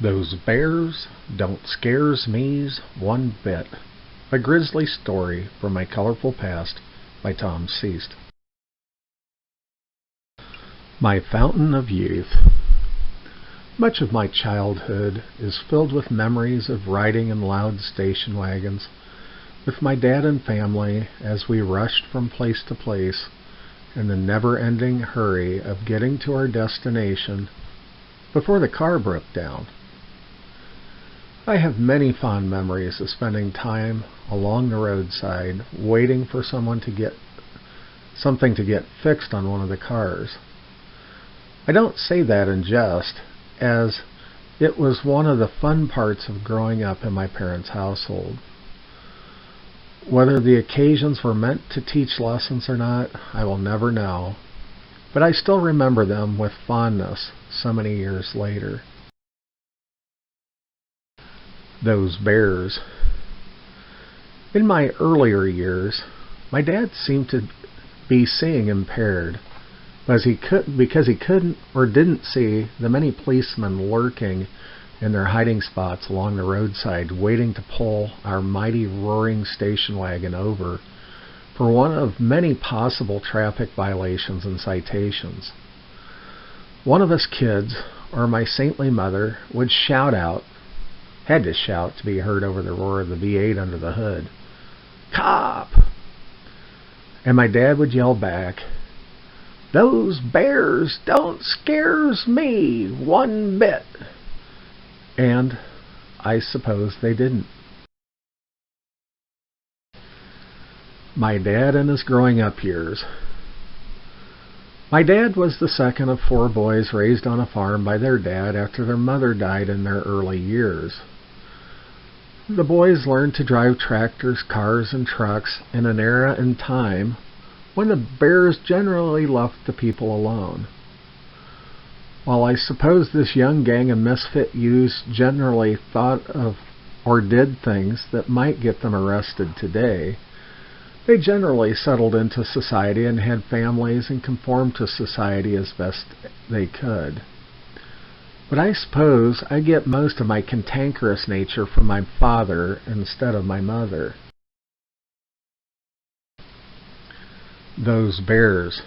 Those bears don't scares me's one bit. A Grisly Story from My Colorful Past by Tom Seast. My Fountain of Youth. Much of my childhood is filled with memories of riding in loud station wagons with my dad and family as we rushed from place to place in the never-ending hurry of getting to our destination before the car broke down. I have many fond memories of spending time along the roadside waiting for something to get fixed on one of the cars. I don't say that in jest, as it was one of the fun parts of growing up in my parents' household. Whether the occasions were meant to teach lessons or not, I will never know, but I still remember them with fondness so many years later. Those bears. In my earlier years, my dad seemed to be seeing impaired, because he couldn't or didn't see the many policemen lurking in their hiding spots along the roadside waiting to pull our mighty roaring station wagon over for one of many possible traffic violations and citations. One of us kids, or my saintly mother, would had to shout to be heard over the roar of the V8 under the hood, "Cop!" And my dad would yell back, "Those bears don't scares me one bit." And I suppose they didn't. My dad and his growing up years. My dad was the second of 4 boys raised on a farm by their dad after their mother died in their early years. The boys learned to drive tractors, cars, and trucks in an era and time when the bears generally left the people alone. While I suppose this young gang of misfit youths generally thought of or did things that might get them arrested today, they generally settled into society and had families and conformed to society as best they could. But I suppose I get most of my cantankerous nature from my father instead of my mother. Those bears.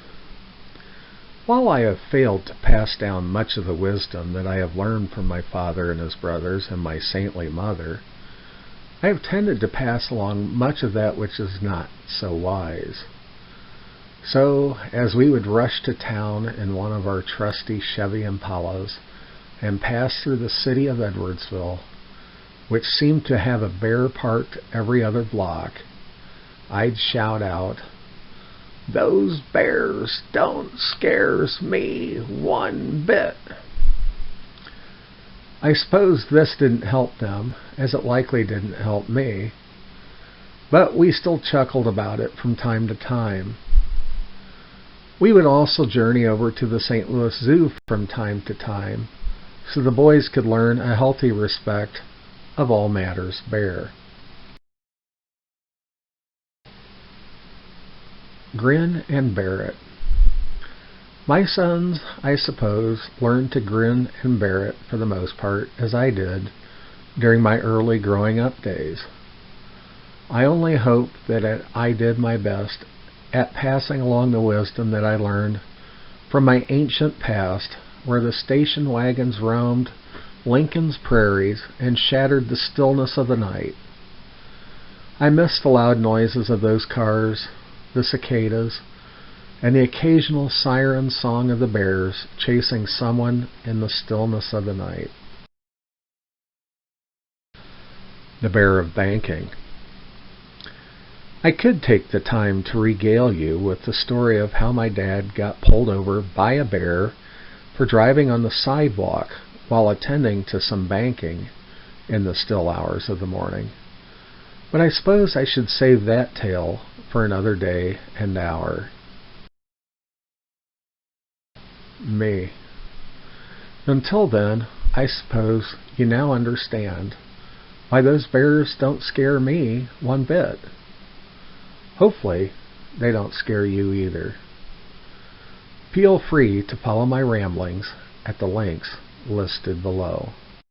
While I have failed to pass down much of the wisdom that I have learned from my father and his brothers and my saintly mother, I have tended to pass along much of that which is not so wise. So, as we would rush to town in one of our trusty Chevy Impalas and pass through the city of Edwardsville, which seemed to have a bear parked every other block, I'd shout out, "Those bears don't scares me one bit." I suppose this didn't help them, as it likely didn't help me, but we still chuckled about it from time to time. We would also journey over to the St. Louis Zoo from time to time, so the boys could learn a healthy respect of all matters bear. Grin and bear it. My sons, I suppose, learned to grin and bear it for the most part, as I did during my early growing up days. I only hope that I did my best at passing along the wisdom that I learned from my ancient past, where the station wagons roamed Lincoln's prairies and shattered the stillness of the night. I miss the loud noises of those cars, the cicadas, and the occasional siren song of the bears chasing someone in the stillness of the night. The Bear of Banking. I could take the time to regale you with the story of how my dad got pulled over by a bear for driving on the sidewalk while attending to some banking in the still hours of the morning. But I suppose I should save that tale for another day and hour. Me. Until then, I suppose you now understand why those bears don't scare me one bit. Hopefully, they don't scare you either. Feel free to follow my ramblings at the links listed below.